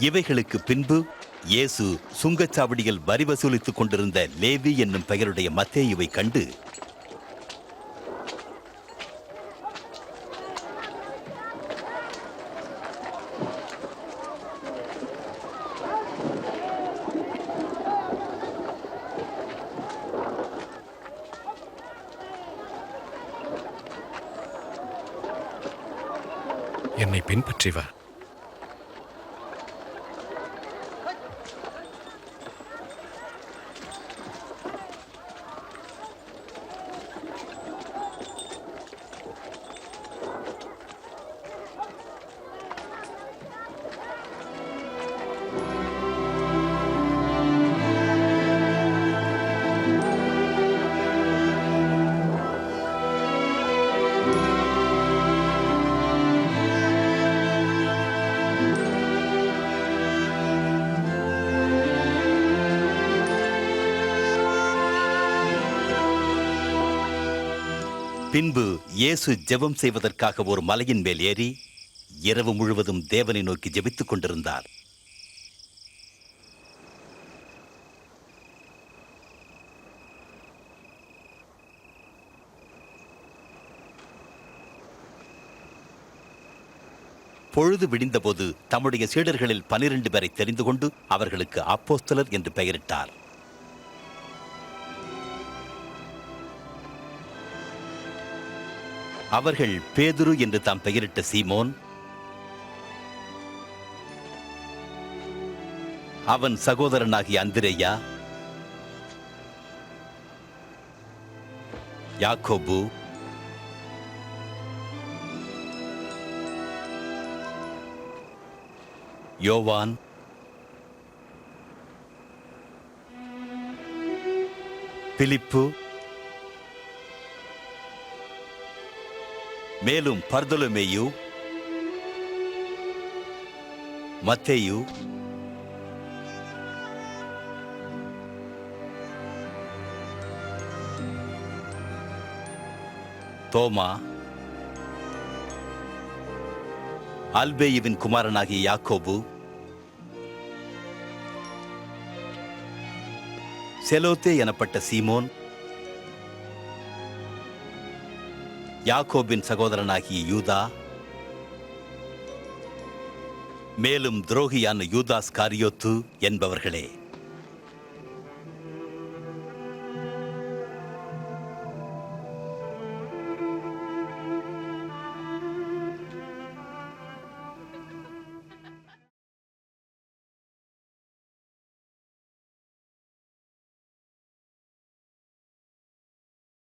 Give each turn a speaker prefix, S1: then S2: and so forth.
S1: இவைகளுக்கு பின்பு இயேசு சுங்கச்சாவடியில் வரி வசூலித்துக் கொண்டிருந்த லேவி என்னும் பெயருடைய மத்தேயுவை கண்டு,
S2: என்னை பின்பற்றி வா.
S1: பின்பு இயேசு ஜெபம் செய்வதற்காக ஒரு மலையின் மேல் ஏறி இரவு முழுவதும் தேவனை நோக்கி ஜெபித்துக் கொண்டிருந்தார். பொழுது விடிந்தபோது தம்முடைய சீடர்களில் 12 பேரை தெரிந்து கொண்டு அவர்களுக்கு அப்போஸ்தலர் என்று பெயரிட்டார். அவர்கள் பேதுரு என்று தாம் பெயரிட்ட சீமோன், அவன் சகோதரனாகிய அந்திரேயா, யாக்கோபு, யோவான், பிலிப்பு, மேலும் பர்தொலமேயு, மத்தேயு, தோமா, அல்பேயுவின் குமாரனாகிய யாக்கோபு, செலோத்தே எனப்பட்ட சீமோன், யாக்கோபின் சகோதரனாகிய யூதா, மேலும் துரோகியான யூதாஸ் காரியோத்து என்பவர்களே.